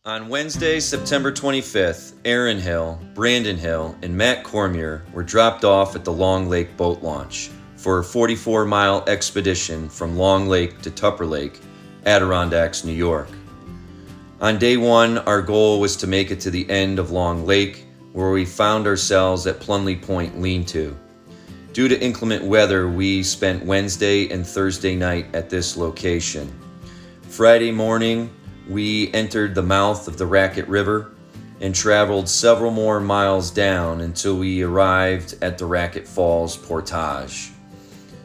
On Wednesday, September 25th, Aaron Hill, Brandon Hill, and Matt Cormier were dropped off at the Long Lake boat launch for a 44-mile expedition from Long Lake to Tupper Lake, Adirondacks, New York. On day one, our goal was to make it to the end of Long Lake, where we found ourselves at Plunley Point Lean-To. Due to inclement weather, we spent Wednesday and Thursday night at this location. Friday morning, we entered the mouth of the Raquette River and traveled several more miles down until we arrived at the Raquette Falls Portage.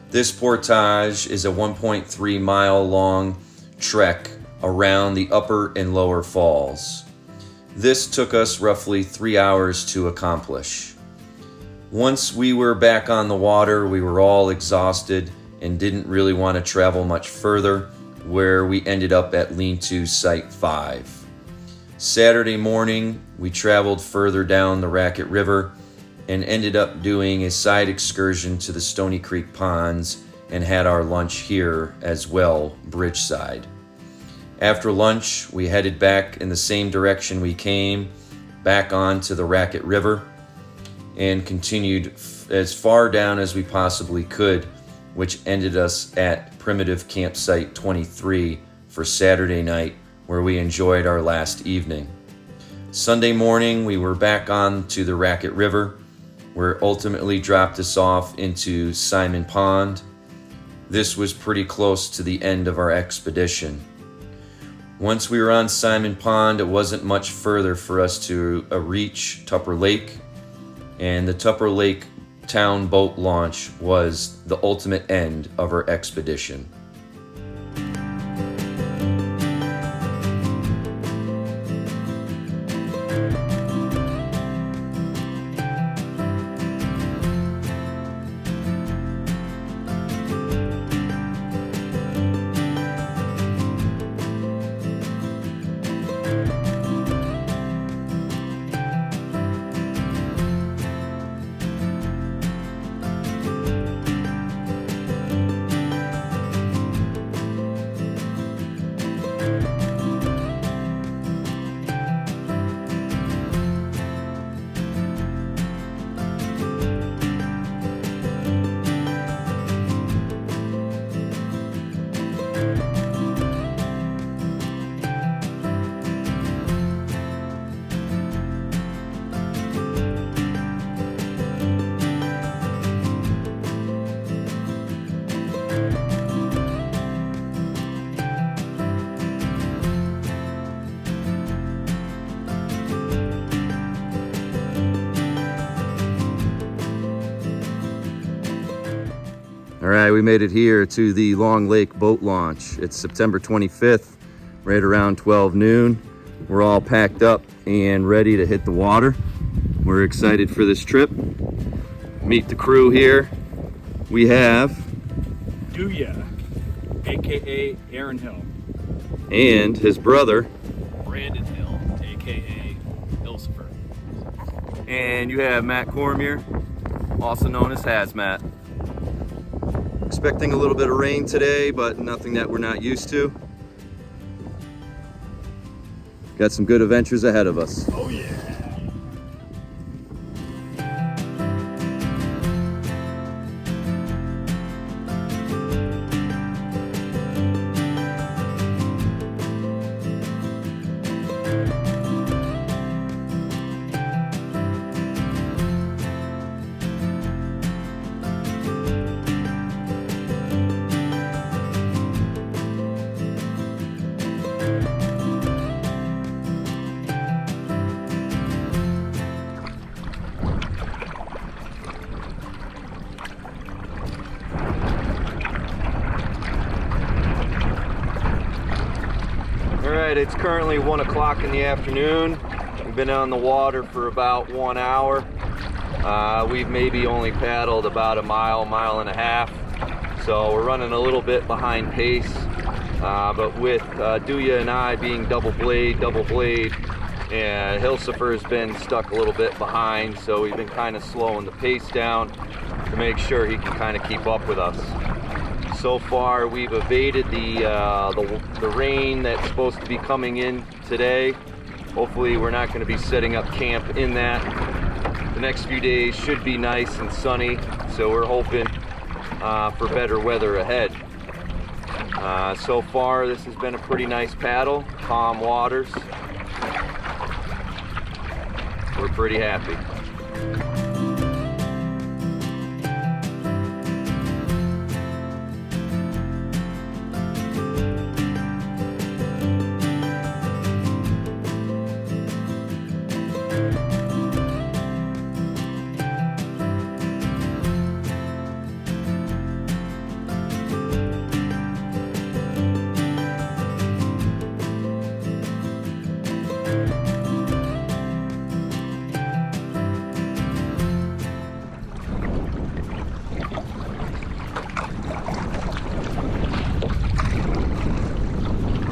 This portage is a 1.3 mile long trek around the upper and lower falls. This took us roughly 3 hours to accomplish. Once we were back on the water, we were all exhausted and didn't really want to travel much further, where we ended up at Lean-To Site 5. Saturday morning, we traveled further down the Raquette River and ended up doing a side excursion to the Stony Creek Ponds and had our lunch here as well, Bridgeside. After lunch, we headed back in the same direction we came, back onto the Raquette River, and continued as far down as we possibly could, which ended us at Primitive Campsite 23 for Saturday night, where we enjoyed our last evening. Sunday morning, we were back on to the Raquette River, where it ultimately dropped us off into Simon Pond. This was pretty close to the end of our expedition. Once we were on Simon Pond, it wasn't much further for us to reach Tupper Lake, and the Tupper Lake town boat launch was the ultimate end of our expedition. All right, we made it here to the Long Lake boat launch. It's September 25th, right around 12 noon. We're all packed up and ready to hit the water. We're excited for this trip. Meet the crew here. We have Duya, aka Aaron Hill, and his brother Brandon Hill, aka Ilsifer, and you have Matt Cormier, also known as Hazmat. Expecting a little bit of rain today, but nothing that we're not used to. Got some good adventures ahead of us. Oh yeah. Alright, it's currently 1 o'clock in the afternoon. We've been on the water for about 1 hour. We've maybe only paddled about a mile, mile and a half. So we're running a little bit behind pace. But with Duya and I being double blade, and Hilsifer's been stuck a little bit behind, so we've been kind of slowing the pace down to make sure he can kind of keep up with us. So far, we've evaded the rain that's supposed to be coming in today. Hopefully we're not going to be setting up camp in that. The next few days should be nice and sunny, so we're hoping for better weather ahead. So far this has been a pretty nice paddle, calm waters. We're pretty happy.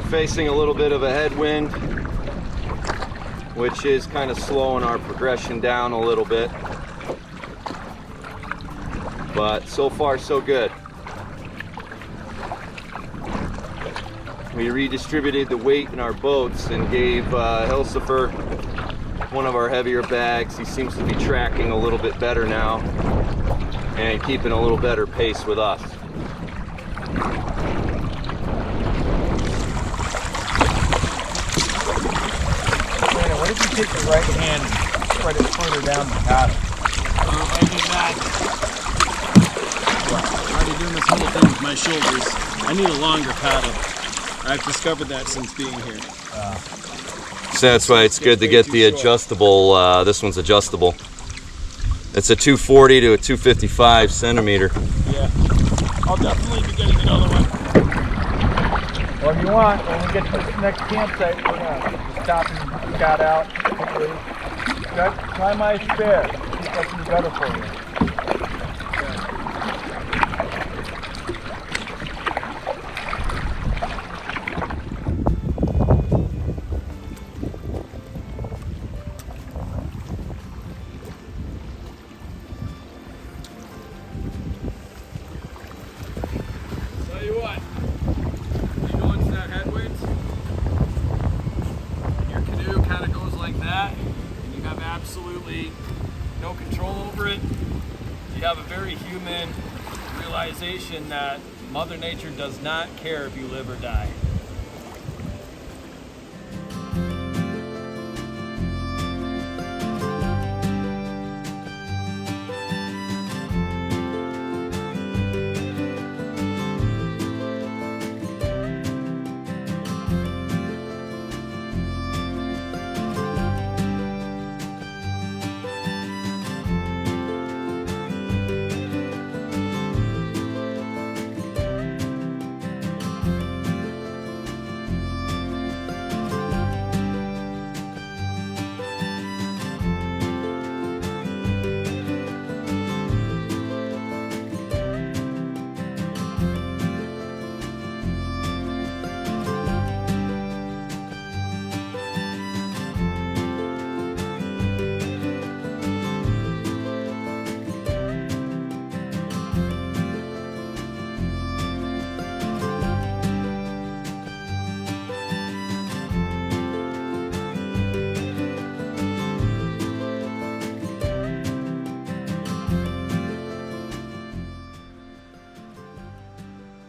Facing a little bit of a headwind, which is kind of slowing our progression down a little bit, but so far so good. We redistributed the weight in our boats and gave Hilsifer one of our heavier bags. He seems to be tracking a little bit better now and keeping a little better pace with us. What if you take your right hand and spread it further down the paddle? I did that. I'm already doing this whole thing with my shoulders. I need a longer paddle. I've discovered that since being here. So that's why it's good to get the adjustable. This one's adjustable. It's a 240 to a 255 centimeter. Yeah, I'll definitely be getting another one. Well, if you want, when we get to this next campsite, we're gonna stop and scout out quickly. Try my spare. See if I can do better for you. Tell you what, when you go into that headwinds, your canoe kind of goes like that, and you have absolutely no control over it. You have a very human realization that Mother Nature does not care if you live or die.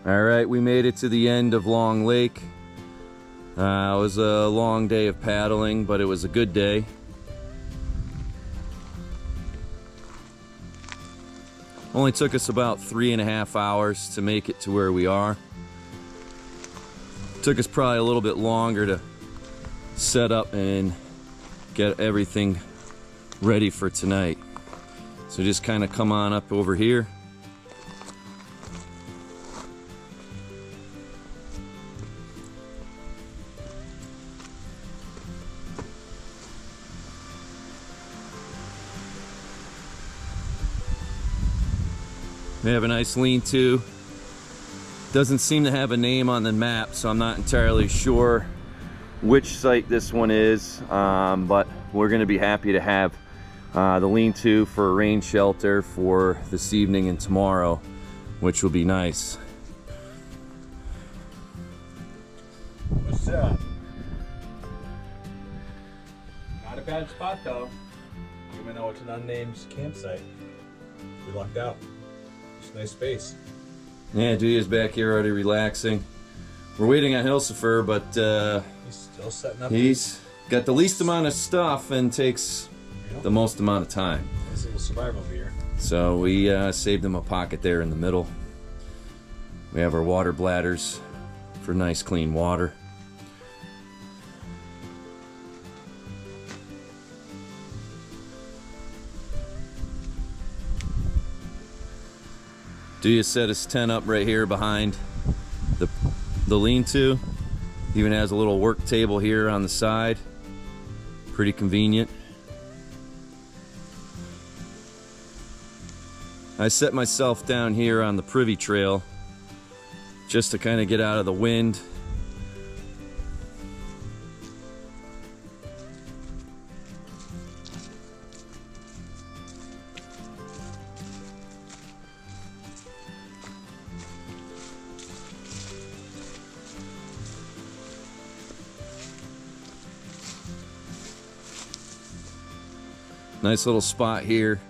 All right, we made it to the end of Long Lake. It was a long day of paddling, but it was a good day. Only took us about 3.5 hours to make it to where we are. Took us probably a little bit longer to set up and get everything ready for tonight. So just kind of come on up over here. We have a nice lean-to. Doesn't seem to have a name on the map, so I'm not entirely sure which site this one is, but we're going to be happy to have the lean-to for a rain shelter for this evening and tomorrow, which will be nice. What's that? a bad spot though. Even though it's an unnamed campsite. We lucked out. It's a nice space. Yeah, Julia's back here already relaxing. We're waiting on Hilsifer, but He's still setting up. he's got the least amount of stuff and takes the most amount of time. Nice little survival gear. So we saved him a pocket there in the middle. We have our water bladders for nice clean water. Duya set his tent up right here behind the lean-to. Even has a little work table here on the side. Pretty convenient. I set myself down here on the Privy Trail just to kind of get out of the wind. Nice little spot here.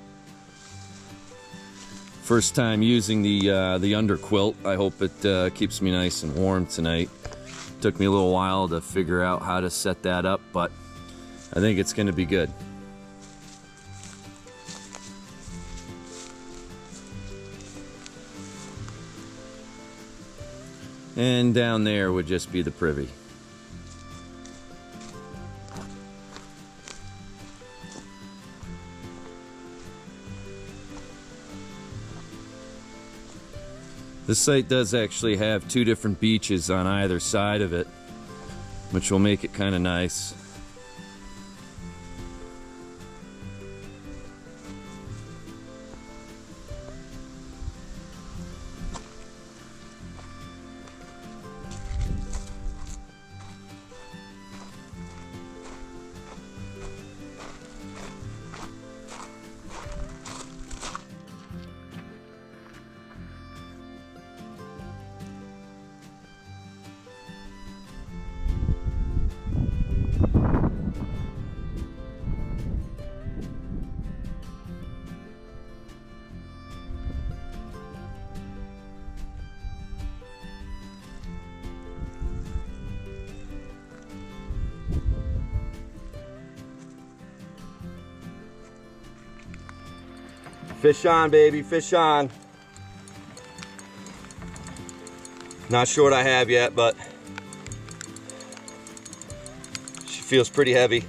First time using the underquilt. I hope it keeps me nice and warm tonight. Took me a little while to figure out how to set that up, but I think it's going to be good. And down there would just be the privy. This site does actually have two different beaches on either side of it, which will make it kind of nice. Fish on, baby, fish on. Not sure what I have yet, but she feels pretty heavy.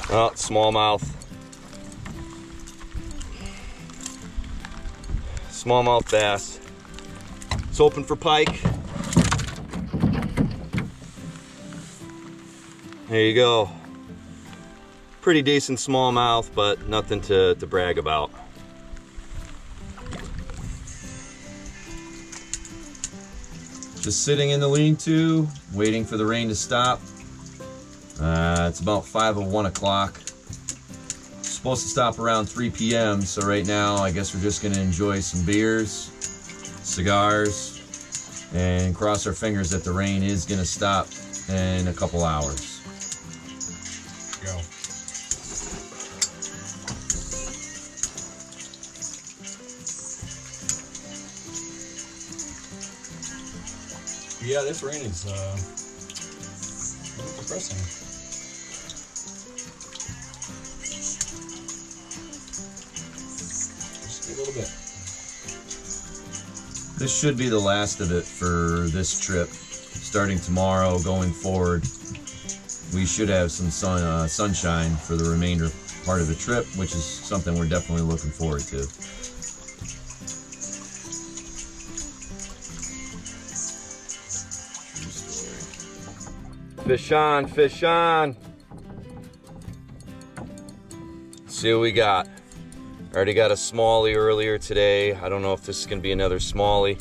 Oh, smallmouth. Smallmouth bass. It's open for pike. There you go. Pretty decent smallmouth, but nothing to brag about. Just sitting in the lean-to, waiting for the rain to stop. It's about 1 o'clock. Supposed to stop around 3 p.m. So right now, I guess we're just gonna enjoy some beers, cigars, and cross our fingers that the rain is gonna stop in a couple hours. Go. Yeah, this rain is a little depressing. Just a little bit. This should be the last of it for this trip. Starting tomorrow, going forward, we should have some sunshine for the remainder part of the trip, which is something we're definitely looking forward to. Fish on, fish on. Let's see what we got. Already got a smallie earlier today. I don't know if this is gonna be another smallie.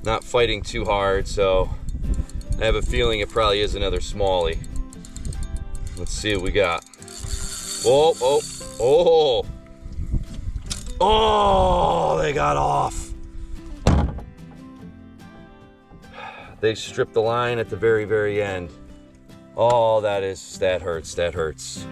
Not fighting too hard, so I have a feeling it probably is another smallie. Let's see what we got. Whoa, oh, oh. Oh, they got off. they stripped the line at the very, very end. Oh, that hurts, that hurts.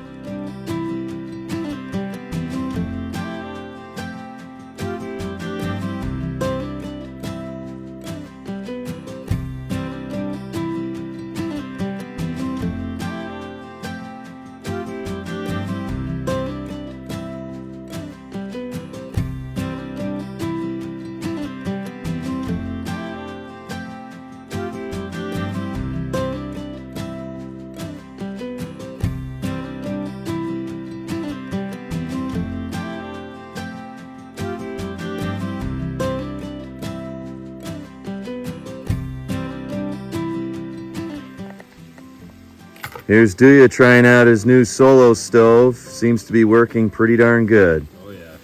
Here's Duya trying out his new solo stove. Seems to be working pretty darn good. Oh yeah.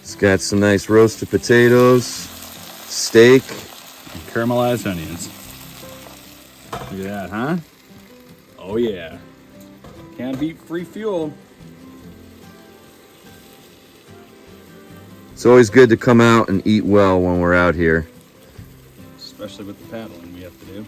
It's got some nice roasted potatoes, steak. Caramelized onions. Look at that, huh? Oh yeah. Can't beat free fuel. It's always good to come out and eat well when we're out here. Especially with the paddling we have to do.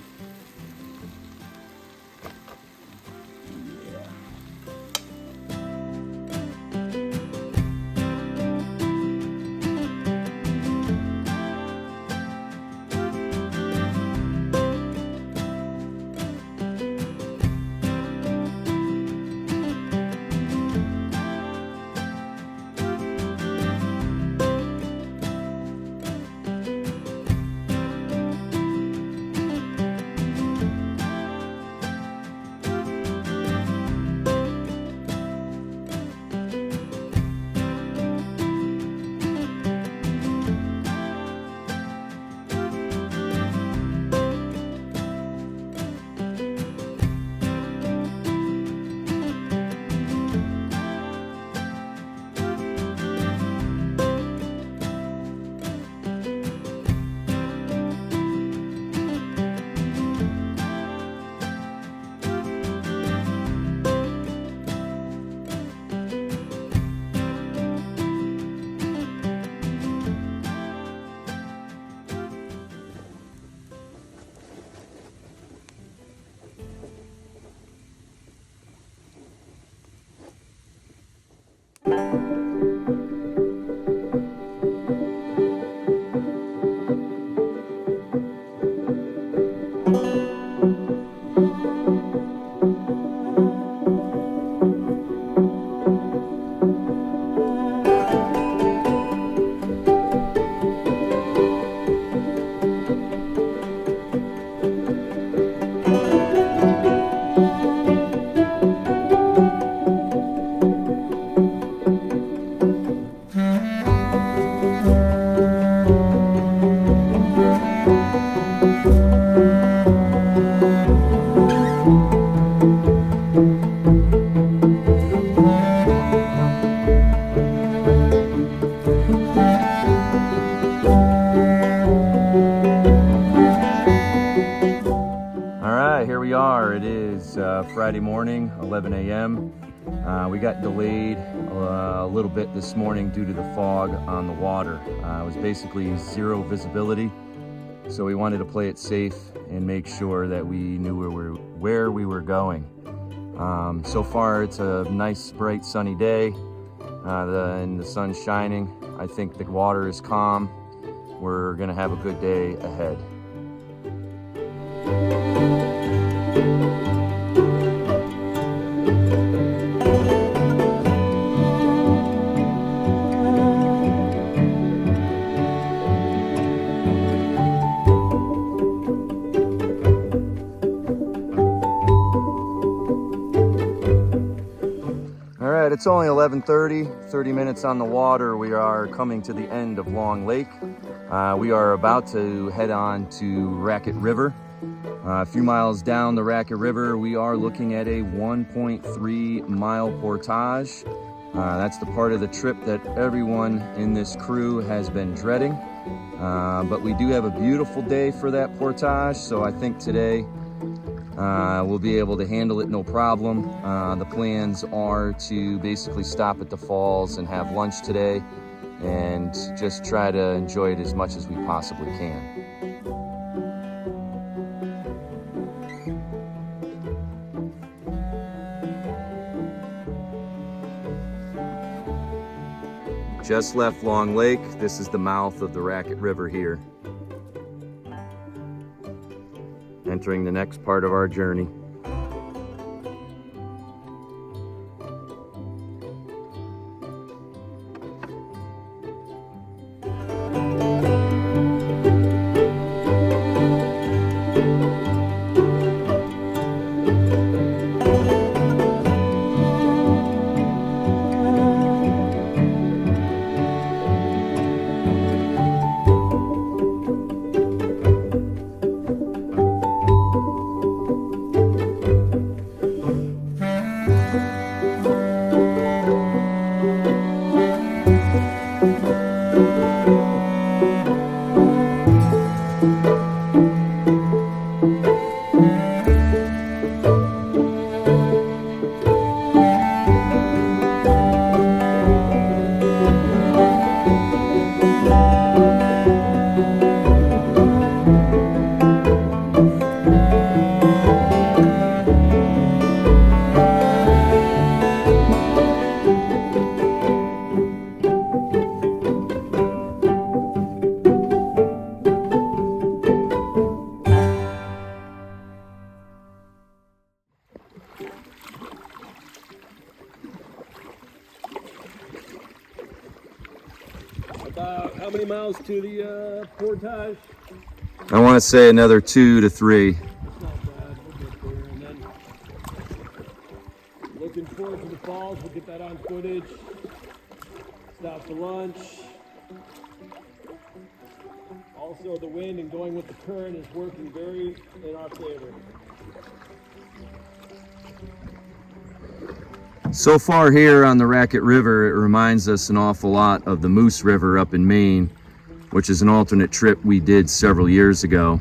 Friday morning, 11 a.m. We got delayed a little bit this morning due to the fog on the water. It was basically zero visibility, so we wanted to play it safe and make sure that we knew where we were going. So far, it's a nice, bright, sunny day, and the sun's shining. I think the water is calm. We're gonna have a good day ahead. It's only 11:30, 30 minutes on the water. We are coming to the end of Long Lake. We are about to head on to Raquette River. A few miles down the Raquette River, we are looking at a 1.3 mile portage. That's the part of the trip that everyone in this crew has been dreading. But we do have a beautiful day for that portage, so I think today we'll be able to handle it no problem. The plans are to basically stop at the falls and have lunch today and just try to enjoy it as much as we possibly can. just left Long Lake. This is the mouth of the Raquette River here. Entering the next part of our journey. How many miles to the portage? I want to say another 2 to 3. It's not bad. We'll get there. And then looking forward to the falls. We'll get that on footage. Stop for lunch. Also, the wind and going with the current is working very in our favor. So far here on the Raquette River, it reminds us an awful lot of the Moose River up in Maine, which is an alternate trip we did several years ago.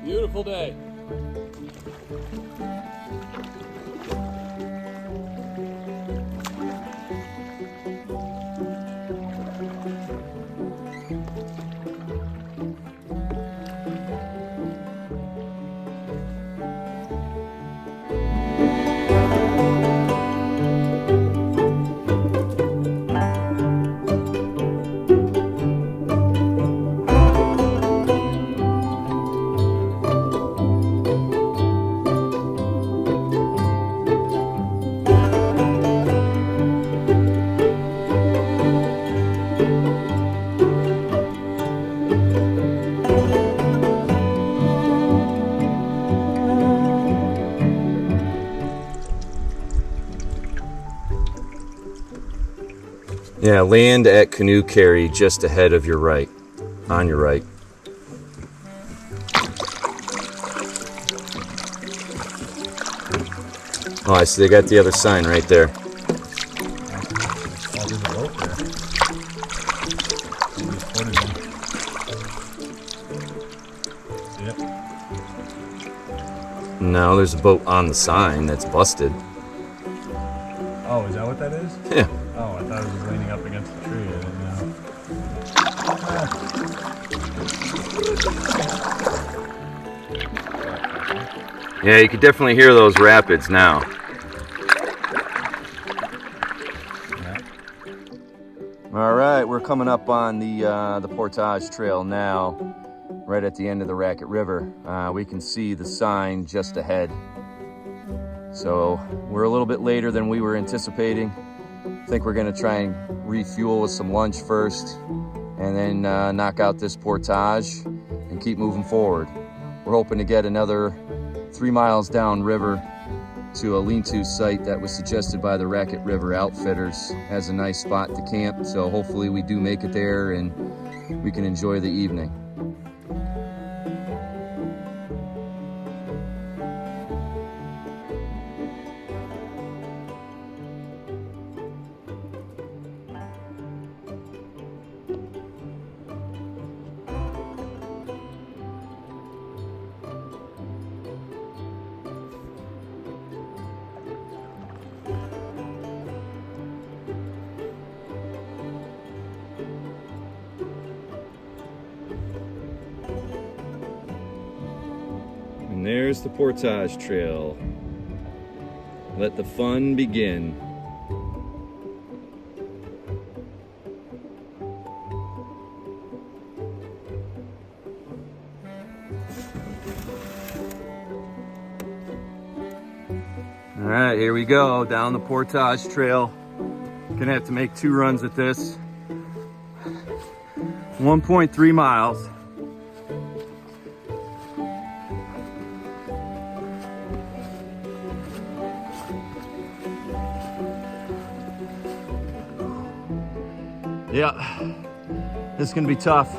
Beautiful day. Yeah, land at canoe carry just ahead of your right, on your right. Oh, I see they got the other sign right there. Oh, there's a boat there. Somebody's floated in. Yep. No, there's a boat on the sign that's busted. Oh, is that what that is? Yeah. Oh, I thought it was leaning up against the tree. I didn't know. Yeah, you can definitely hear those rapids now. Yeah. All right, we're coming up on the Portage Trail now, right at the end of the Raquette River. We can see the sign just ahead. So we're a little bit later than we were anticipating. I think we're gonna try and refuel with some lunch first and then knock out this portage and keep moving forward. We're hoping to get another 3 miles down river to a lean-to site that was suggested by the Raquette River Outfitters as a nice spot to camp. So hopefully we do make it there and we can enjoy the evening. And there's the portage trail. Let the fun begin. All right, here we go, down the portage trail. Gonna have to make 2 runs at this. 1.3 miles. Yeah, this is gonna be tough.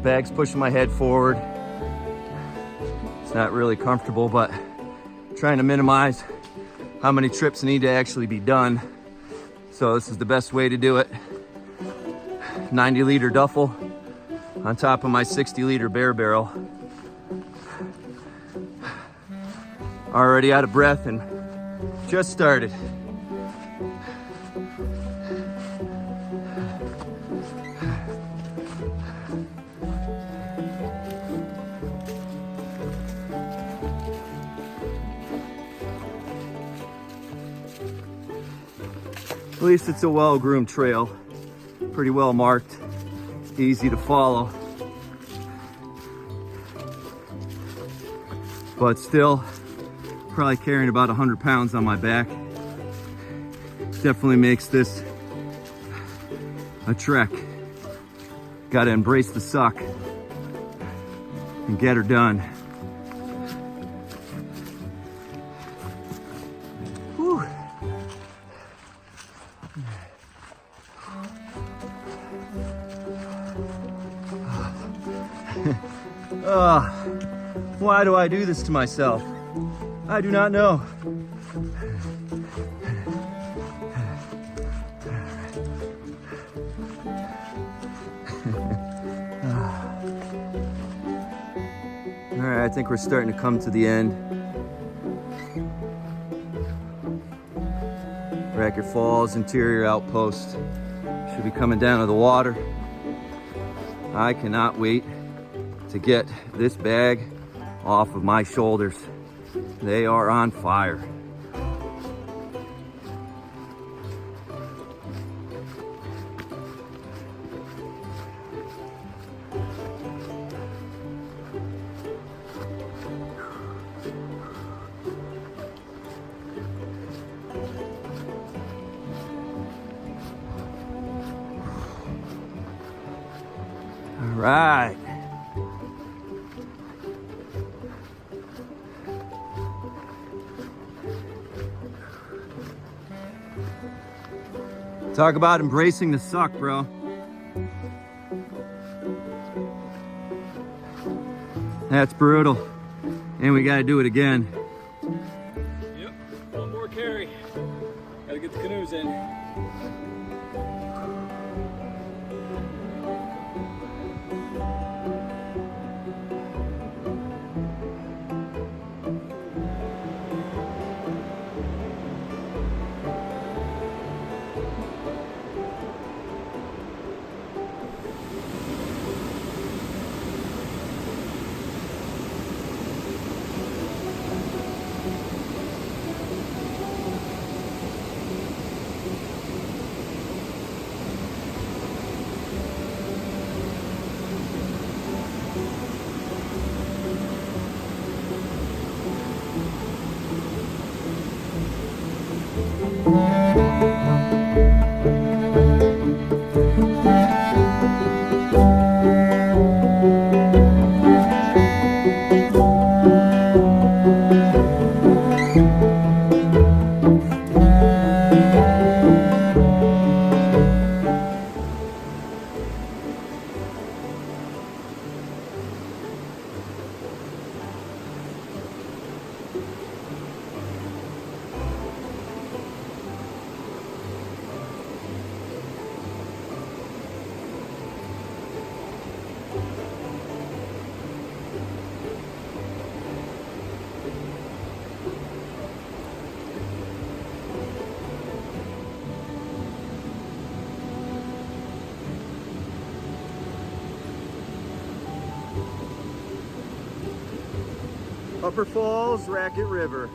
Bag's pushing my head forward. It's not really comfortable, but trying to minimize how many trips need to actually be done. So this is the best way to do it. 90-liter duffel on top of my 60-liter bear barrel. Already out of breath and just started. At least it's a well-groomed trail, pretty well marked, easy to follow. But still, probably carrying about 100 pounds on my back. Definitely makes this a trek. Gotta embrace the suck and get her done. Whew. Why do I do this to myself? I do not know. All right, I think we're starting to come to the end. Raquette Falls interior outpost should be coming down to the water. I cannot wait to get this bag off of my shoulders. They are on fire. All right. Talk about embracing the suck, bro. That's brutal. And we gotta do it again. Yep, one more carry. Gotta get the canoes in. Upper Falls, Raquette River.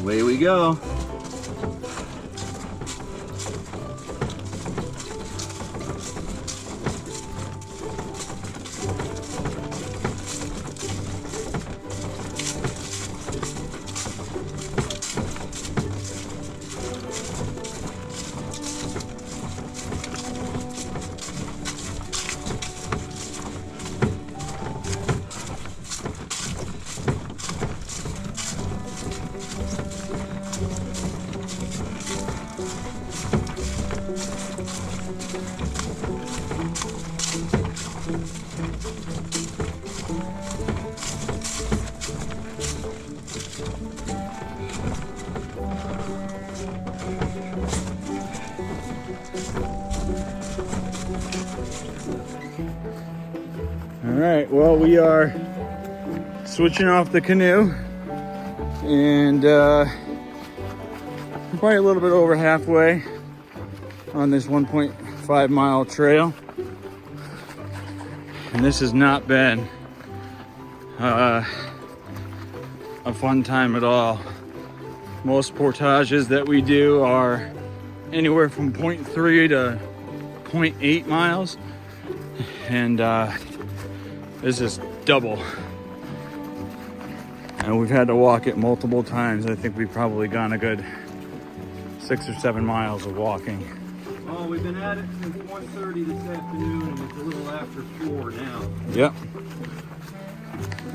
Away we go. All right, well, we are switching off the canoe, and we're probably a little bit over halfway on this 1.5 mile trail. And this has not been a fun time at all. Most portages that we do are anywhere from 0.3 to 0.8 miles. And this is double. And we've had to walk it multiple times. I think we've probably gone a good 6 or 7 miles of walking. Oh, we've been at it since 1:30 this afternoon, and it's a little after 4 now. Yep.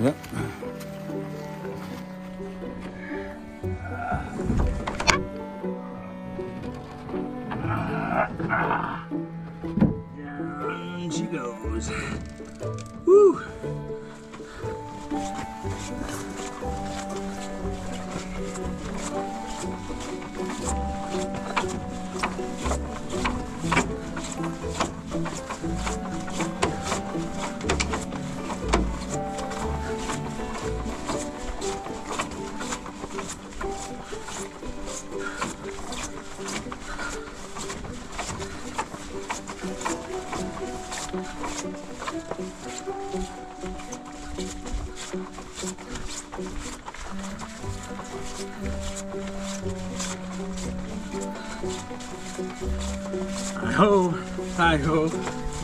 Yep. Down she goes. Woo! Ho, hi ho,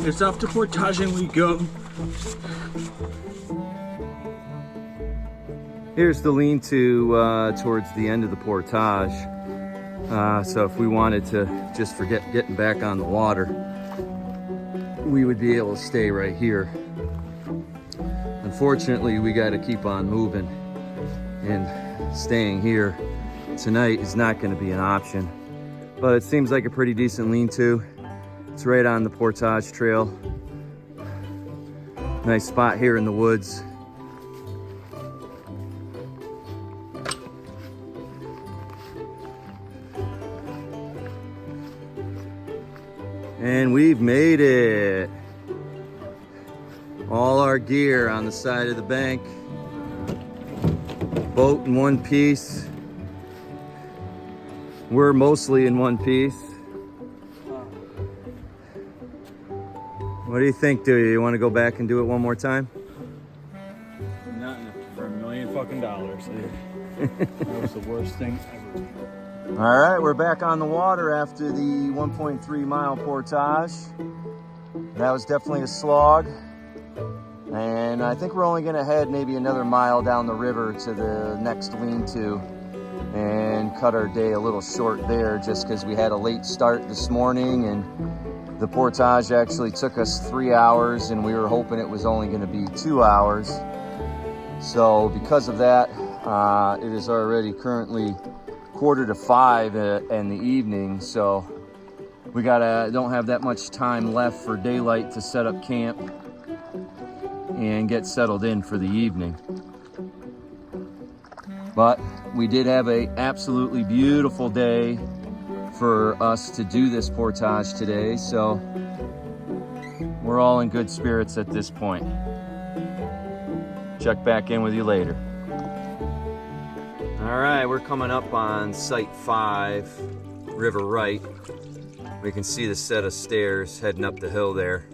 it's off to portaging we go. Here's the lean-to towards the end of the portage. So if we wanted to just forget getting back on the water, we would be able to stay right here. Unfortunately, we got to keep on moving, and staying here tonight is not going to be an option. But it seems like a pretty decent lean-to. It's right on the portage trail. Nice spot here in the woods. And we've made it. All our gear on the side of the bank. Boat in one piece. We're mostly in one piece. What do you think, dude? You want to go back and do it one more time? Not for $1 million fucking dollars. That was the worst thing ever. All right, we're back on the water after the 1.3 mile portage. That was definitely a slog. And I think we're only gonna head maybe another mile down the river to the next lean-to and cut our day a little short there just because we had a late start this morning and the portage actually took us 3 hours and we were hoping it was only gonna be 2 hours. So because of that, it is already currently 4:45 in the evening, so we don't have that much time left for daylight to set up camp and get settled in for the evening. But we did have a absolutely beautiful day for us to do this portage today, so we're all in good spirits at this point. Check back in with you later. All right, we're coming up on Site 5, River Right. We can see the set of stairs heading up the hill there.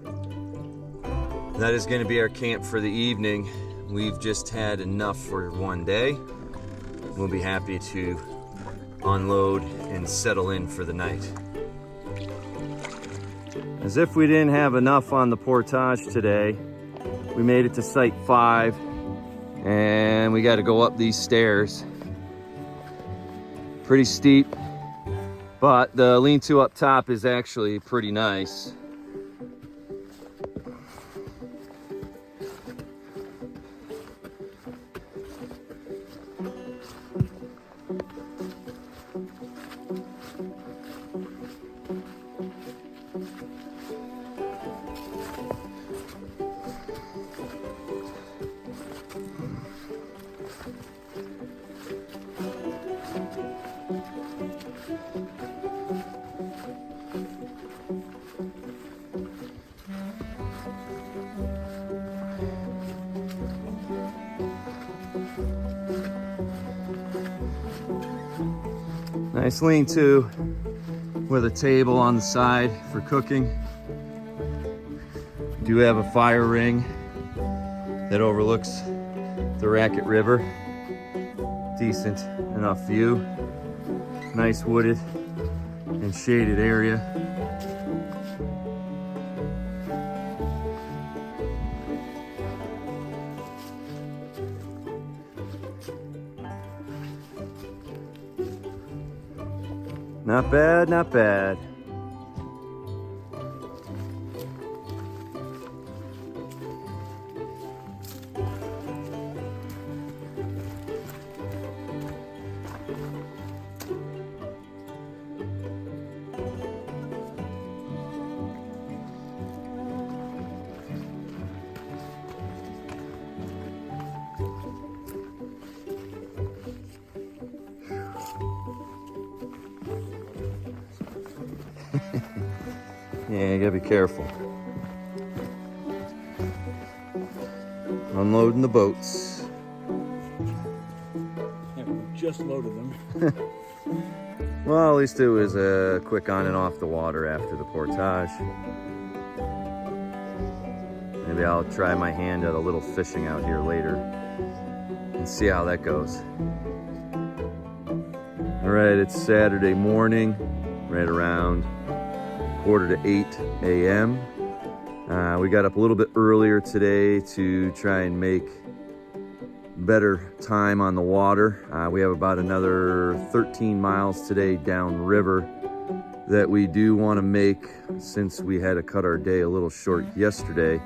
That is going to be our camp for the evening. We've just had enough for one day. We'll be happy to unload and settle in for the night. As if we didn't have enough on the portage today, we made it to Site 5 and we got to go up these stairs. Pretty steep, but the lean-to up top is actually pretty nice. Nice lean-to with a table on the side for cooking. Do have a fire ring that overlooks the Raquette River. Decent enough view. Nice wooded and shaded area. Not bad, not bad. Yeah, you gotta be careful. Unloading the boats. Yeah, we just loaded them. Well, at least it was a quick on and off the water after the portage. Maybe I'll try my hand at a little fishing out here later and see how that goes. All right, it's Saturday morning, right around 7:45 a.m. We got up a little bit earlier today to try and make better time on the water. We have about another 13 miles today downriver that we do want to make, since we had to cut our day a little short yesterday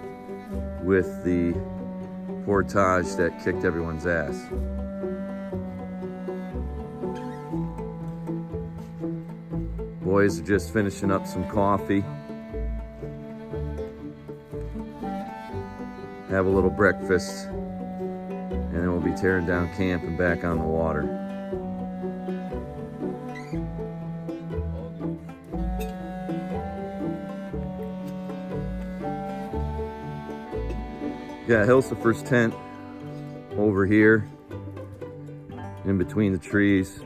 with the portage that kicked everyone's ass. Boys are just finishing up some coffee. Have a little breakfast, and then we'll be tearing down camp and back on the water. Got Hilsifer's tent over here in between the trees.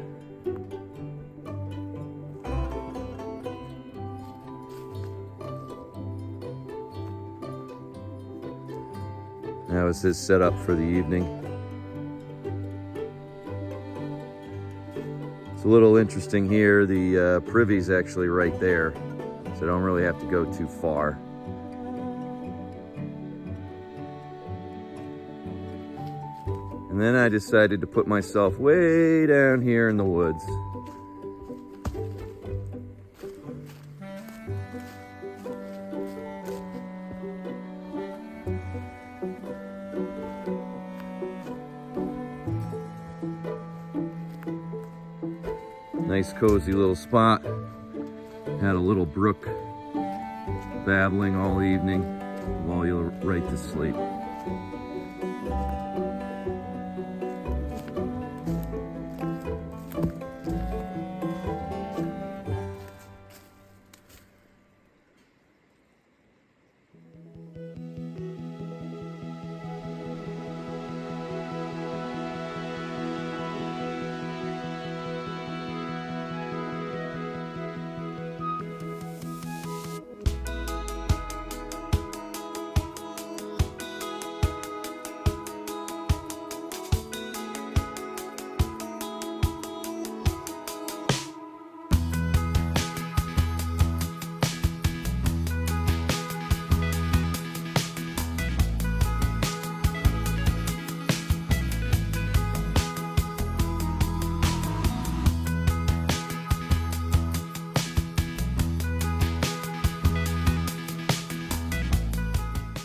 That was his setup for the evening. It's a little interesting here. The privy's actually right there, so I don't really have to go too far. And then I decided to put myself way down here in the woods. Nice cozy little spot. Had a little brook babbling all evening while you're right to sleep.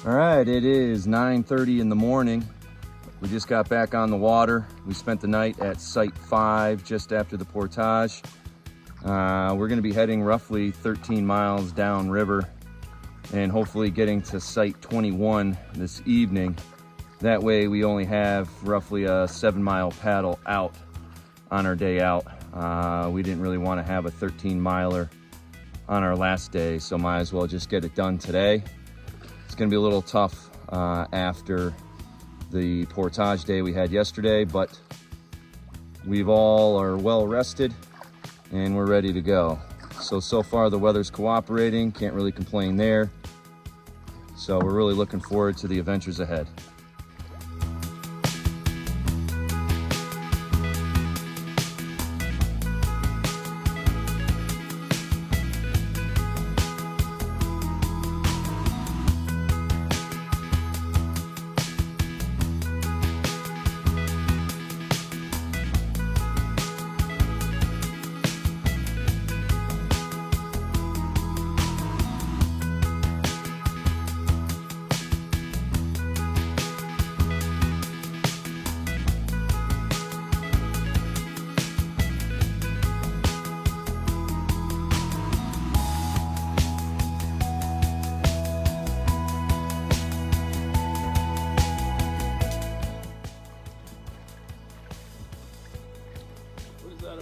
All right, it is 9:30 in the morning. We just got back on the water. We spent the night at Site 5 just after the portage. We're gonna be heading roughly 13 miles downriver and hopefully getting to Site 21 this evening. That way we only have roughly a 7-mile paddle out on our day out. We didn't really wanna have a 13-miler on our last day, so might as well just get it done today. It's gonna be a little tough after the portage day we had yesterday, but we've all are well rested and we're ready to go. So far the weather's cooperating, can't really complain there. So we're really looking forward to the adventures ahead.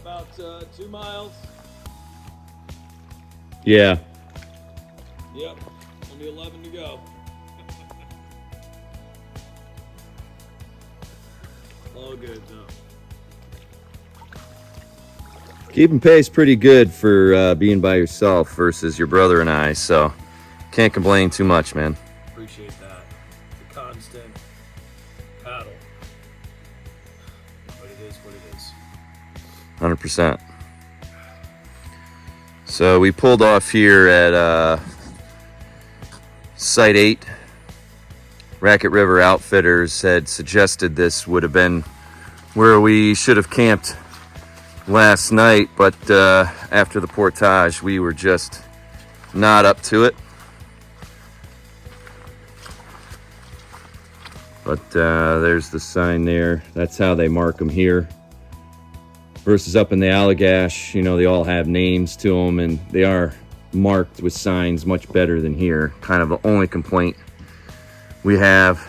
About 2 miles. Yeah. Yep, only 11 to go. All good though. Keeping pace pretty good for being by yourself versus your brother and I, so can't complain too much, man. Appreciate that. It's a constant paddle. But it is what it is. 100%. So we pulled off here at Site 8. Raquette River Outfitters had suggested this would have been where we should have camped last night, but after the portage we were just not up to it. But there's the sign there. That's how they mark them here. Versus up in the Allagash, you know, they all have names to them and they are marked with signs much better than here. Kind of the only complaint we have.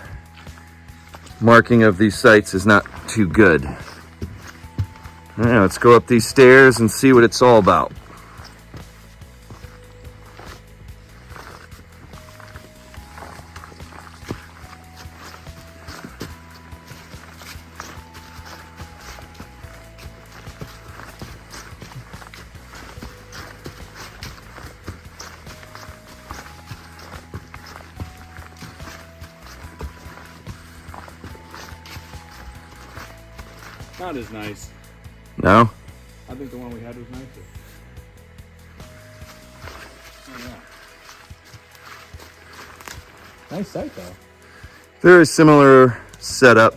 Marking of these sites is not too good. All right, let's go up these stairs and see what it's all about. Not as nice. No? I think the one we had was nicer. Oh, yeah. Nice site though. Very similar setup.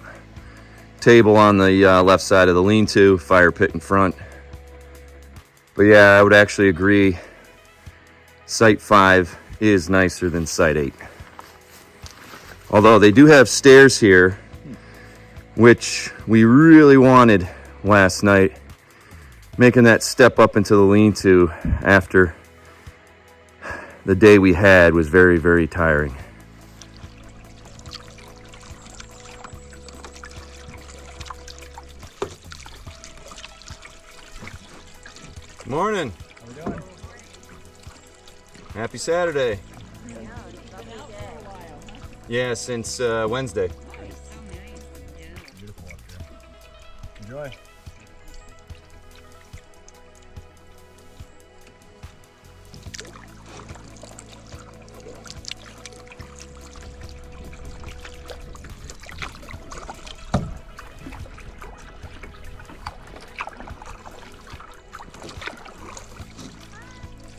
Table on the left side of the lean-to, fire pit in front. But yeah, I would actually agree. Site 5 is nicer than Site 8. Although they do have stairs here, which we really wanted last night. Making that step up into the lean-to after the day we had was very, very tiring. Morning. How we doing? Happy Saturday. Yeah, since Wednesday. Beautiful up here. Enjoy.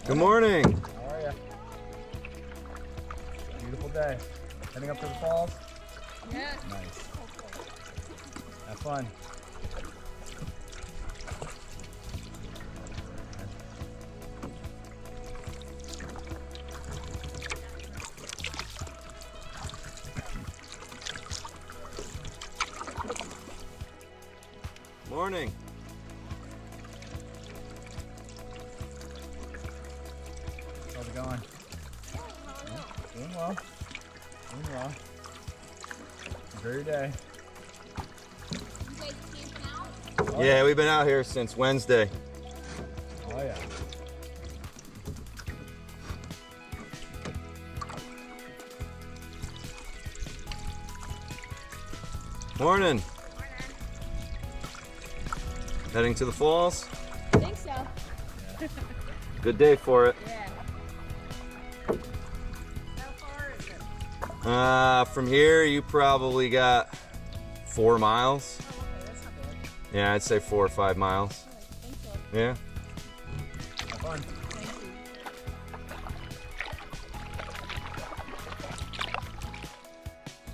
Good morning. How are ya? Beautiful day. Heading up to the falls? Yeah. Nice. Have fun. Morning. How's it going? Doing well. Doing well. Enjoy your day. You guys camping out? Yeah, we've been out here since Wednesday. Oh yeah. Morning. Heading to the falls. I think so. Good day for it. Yeah. How far is it? From here, you probably got 4 miles. Oh, okay, that's not bad. Yeah, I'd say 4 or 5 miles. I think so. Yeah. Have fun. Thank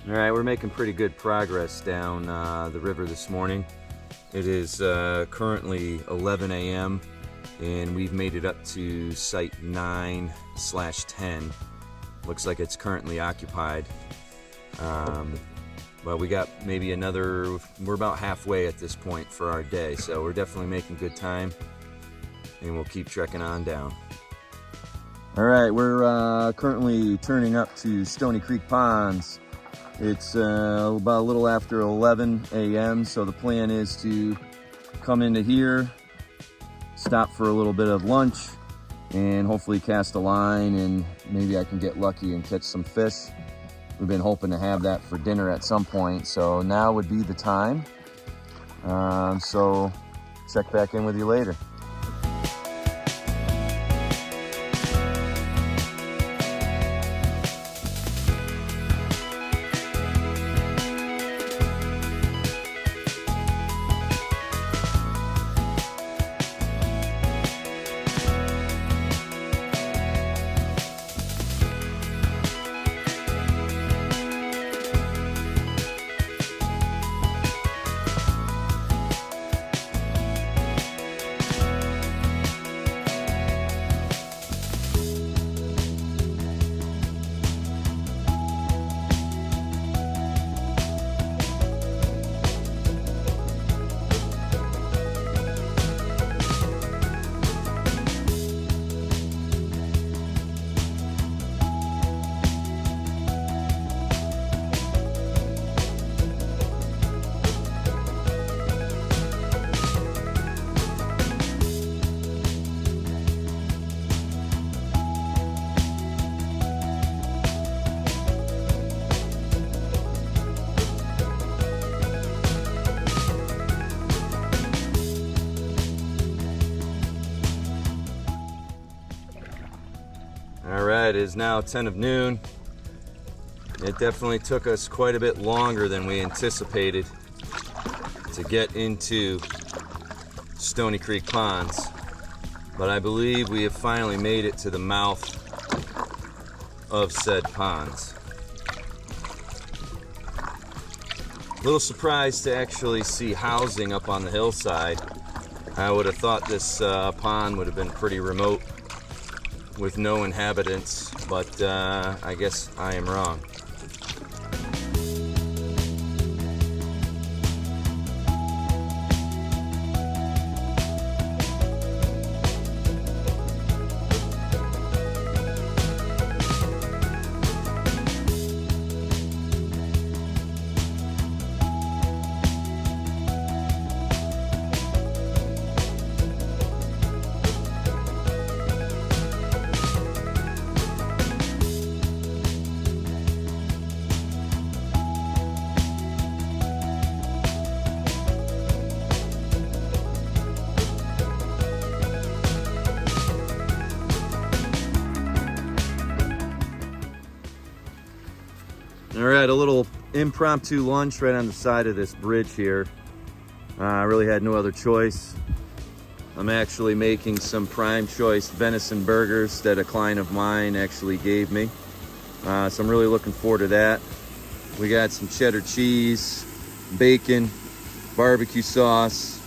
you. All right, we're making pretty good progress down the river this morning. It is currently 11 a.m. and we've made it up to site 9/10. Looks like it's currently occupied. Well, we got maybe another, we're about halfway at this point for our day, so we're definitely making good time, and we'll keep trekking on down. All right, we're currently turning up to Stony Creek Ponds. It's about a little after 11 a.m., so the plan is to come into here, stop for a little bit of lunch, and hopefully cast a line, and maybe I can get lucky and catch some fish. We've been hoping to have that for dinner at some point, so now would be the time. So check back in with you later. It is now 10 of noon. It definitely took us quite a bit longer than we anticipated to get into Stony Creek ponds, but I believe we have finally made it to the mouth of said ponds. A little surprised to actually see housing up on the hillside. I would have thought this pond would have been pretty remote with no inhabitants, but I guess I am wrong. All right, a little impromptu lunch right on the side of this bridge here. I really had no other choice. I'm actually making some prime choice venison burgers that a client of mine actually gave me. So I'm really looking forward to that. We got some cheddar cheese, bacon, barbecue sauce.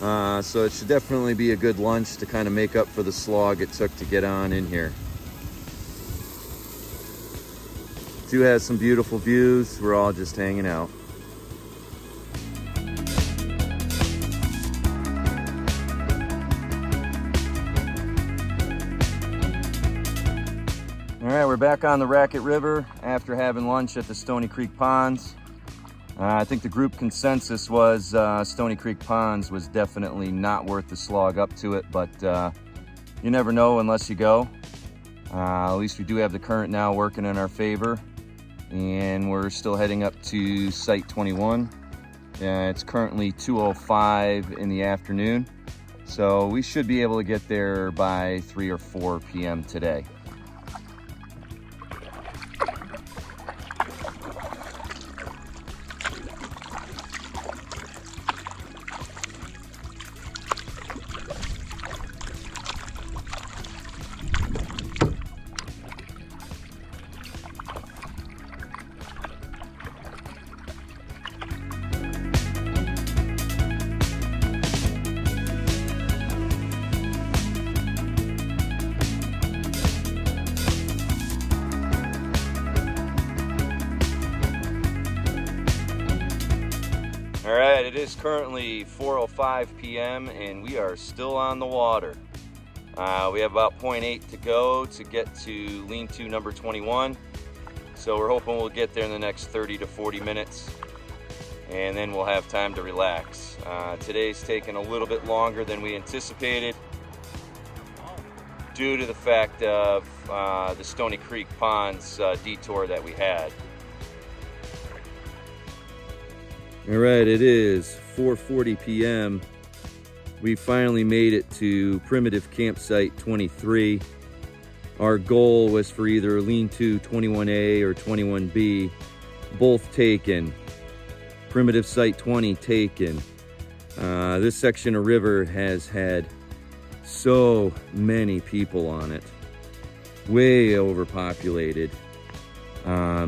So it should definitely be a good lunch to kind of make up for the slog it took to get on in here. Do have some beautiful views. We're all just hanging out. All right, we're back on the Raquette River after having lunch at the Stony Creek Ponds. I think the group consensus was Stony Creek Ponds was definitely not worth the slog up to it, but you never know unless you go. At least we do have the current now working in our favor, and we're still heading up to Site 21. It's currently 2:05 in the afternoon, so we should be able to get there by 3 or 4 p.m. today. All right, it is currently 4:05 p.m. and we are still on the water. We have about 0.8 to go to get to lean-to number 21. So we're hoping we'll get there in the next 30 to 40 minutes, and then we'll have time to relax. Today's taken a little bit longer than we anticipated due to the fact of the Stony Creek Ponds detour that we had. All right, it is 4:40 p.m. We finally made it to primitive campsite 23. Our goal was for either lean-to 21A or 21B, both taken. Primitive site 20 taken. This section of river has had so many people on it, way overpopulated.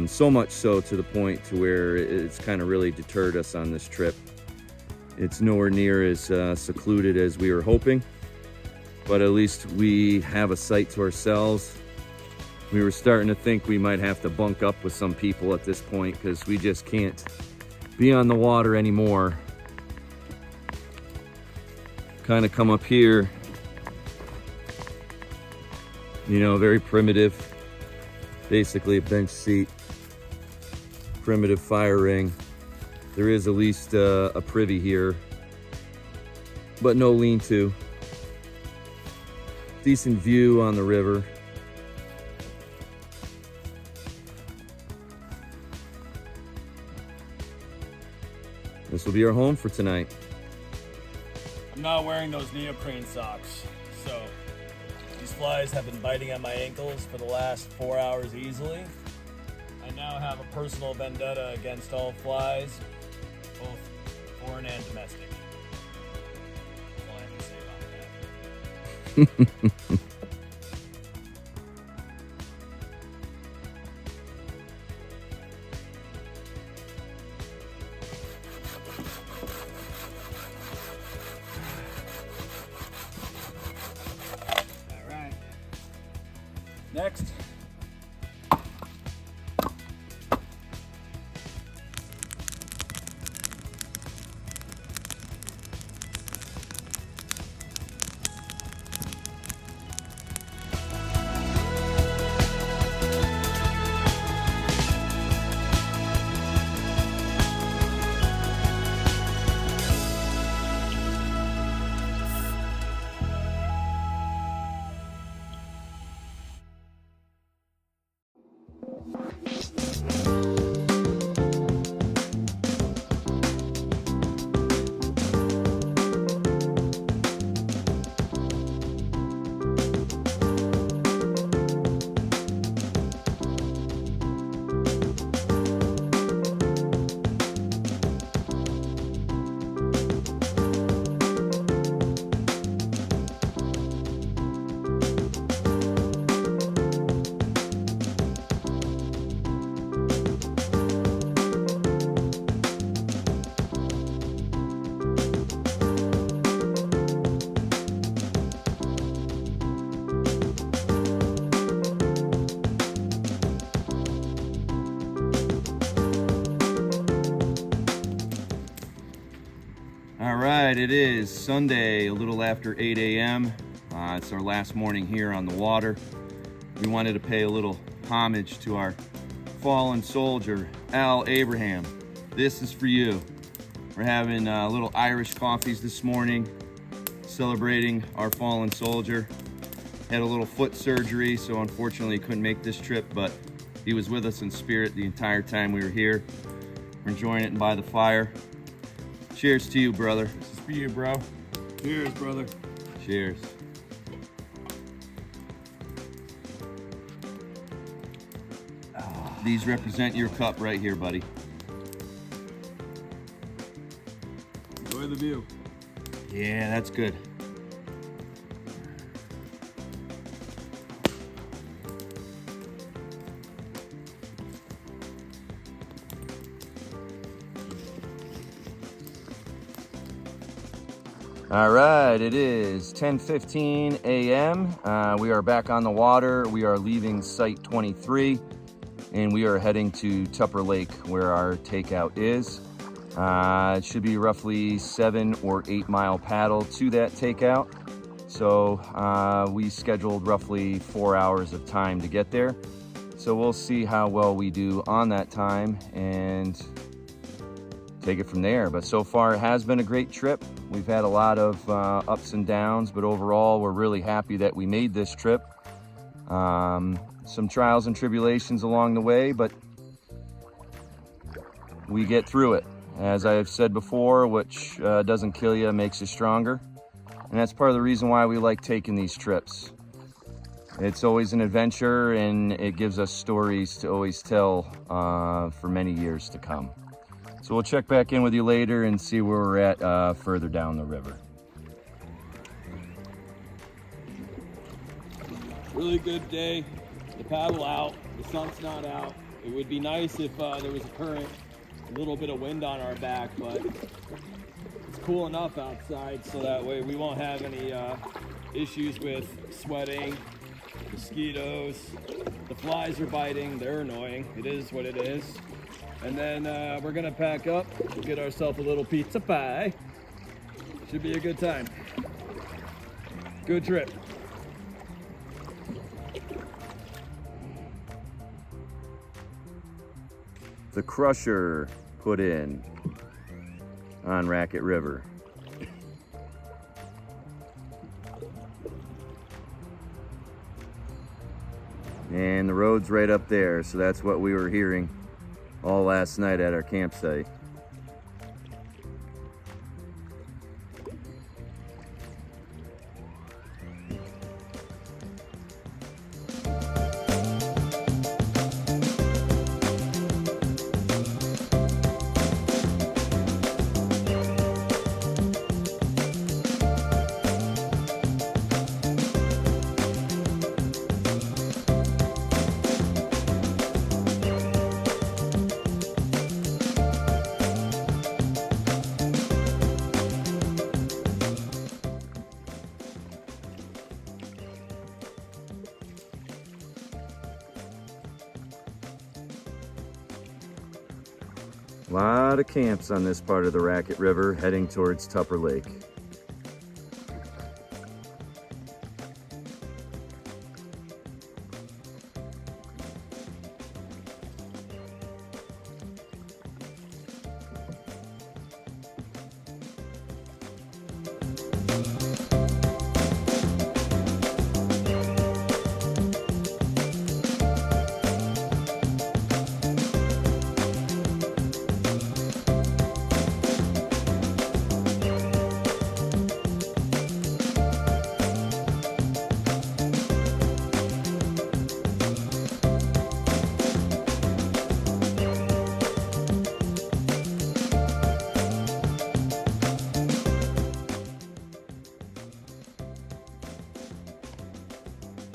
So much so to the point to where it's kind of really deterred us on this trip. It's nowhere near as secluded as we were hoping, but at least we have a site to ourselves. We were starting to think we might have to bunk up with some people at this point because we just can't be on the water anymore. Kind of come up here, you know, very primitive. Basically a bench seat, primitive fire ring. There is at least a privy here, but no lean-to. Decent view on the river. This will be our home for tonight. I'm not wearing those neoprene socks, so these flies have been biting at my ankles for the last 4 hours easily. I now have a personal vendetta against all flies, both foreign and domestic. That's all I All right. Next. All right, it is Sunday, a little after 8 a.m. It's our last morning here on the water. We wanted to pay a little homage to our fallen soldier, Al Abraham. This is for you. We're having little Irish coffees this morning, celebrating our fallen soldier. Had a little foot surgery, so unfortunately couldn't make this trip, but he was with us in spirit the entire time we were here. We're enjoying it by the fire. Cheers to you, brother. This is for you, bro. Cheers, brother. Cheers. These represent your cup right here, buddy. Enjoy the view. Yeah, that's good. All right, it is 10:15 a.m. We are back on the water. We are leaving Site 23, and we are heading to Tupper Lake, where our takeout is. It should be roughly 7 or 8 mile paddle to that takeout. So we scheduled roughly 4 hours of time to get there. So we'll see how well we do on that time and take it from there. But so far it has been a great trip. We've had a lot of ups and downs, but overall we're really happy that we made this trip. Some trials and tribulations along the way, but we get through it. As I've said before, which doesn't kill you makes you stronger. And that's part of the reason why we like taking these trips. It's always an adventure, and it gives us stories to always tell for many years to come. So we'll check back in with you later and see where we're at further down the river. Really good day to paddle out. The sun's not out. It would be nice if there was a current, a little bit of wind on our back, but it's cool enough outside so that way we won't have any issues with sweating, mosquitoes. The flies are biting, they're annoying. It is what it is. And then we're gonna pack up, get ourselves a little pizza pie. Should be a good time. Good trip. The crusher put in on Raquette River. And the road's right up there, so that's what we were hearing all last night at our campsite. A lot of camps on this part of the Raquette River heading towards Tupper Lake.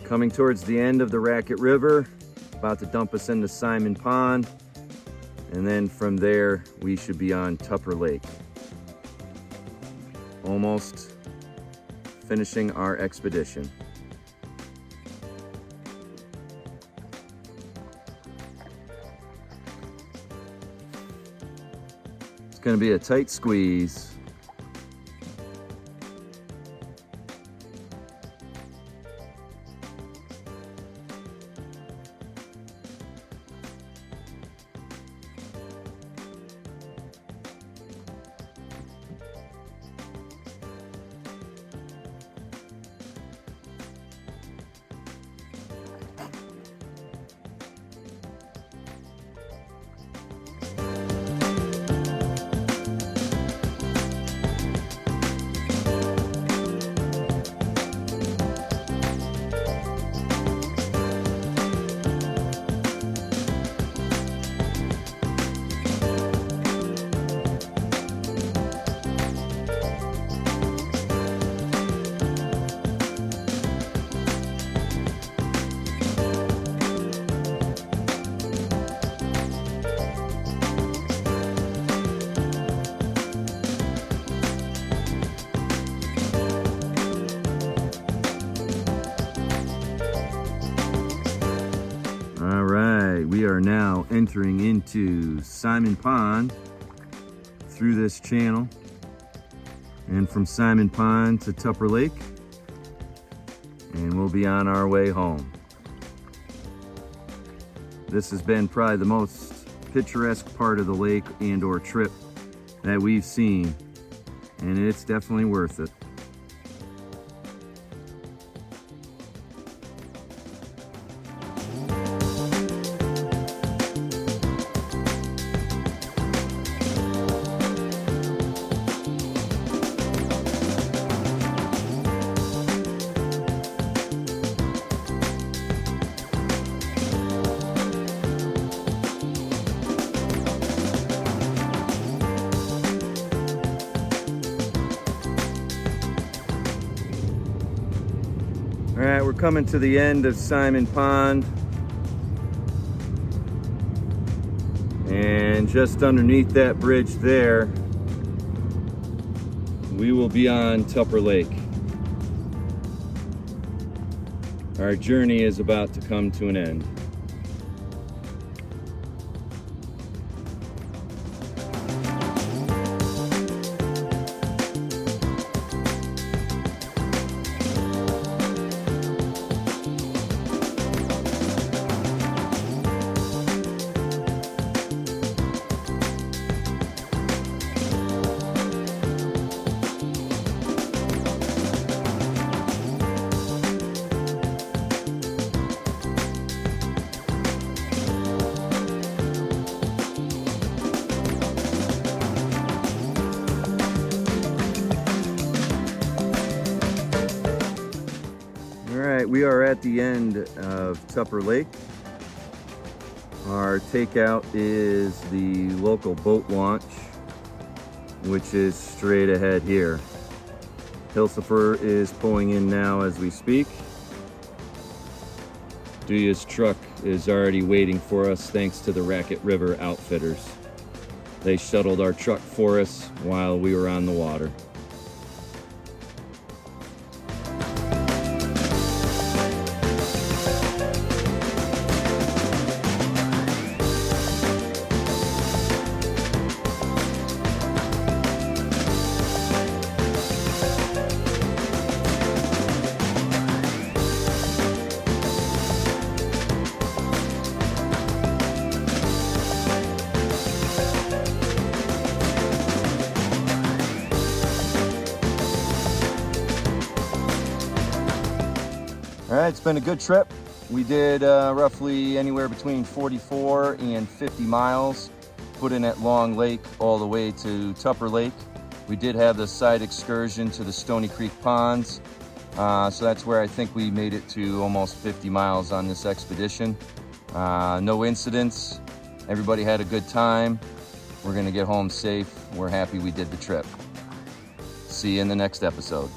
Coming towards the end of the Raquette River, about to dump us into Simon Pond, and then from there we should be on Tupper Lake. Almost finishing our expedition. It's going to be a tight squeeze. All right, we are now entering into Simon Pond through this channel, and from Simon Pond to Tupper Lake, and we'll be on our way home. This has been probably the most picturesque part of the lake and or trip that we've seen, and it's definitely worth it. All right, we're coming to the end of Simon Pond. And just underneath that bridge there, we will be on Tupper Lake. Our journey is about to come to an end. We are at the end of Tupper Lake. Our takeout is the local boat launch, which is straight ahead here. Hilsifer is pulling in now as we speak. Duya's truck is already waiting for us thanks to the Raquette River outfitters. They shuttled our truck for us while we were on the water. All right, it's been a good trip. We did roughly anywhere between 44 and 50 miles, put in at Long Lake all the way to Tupper Lake. We did have the side excursion to the Stony Creek Ponds. So that's where I think we made it to almost 50 miles on this expedition. No incidents. Everybody had a good time. We're gonna get home safe. We're happy we did the trip. See you in the next episode.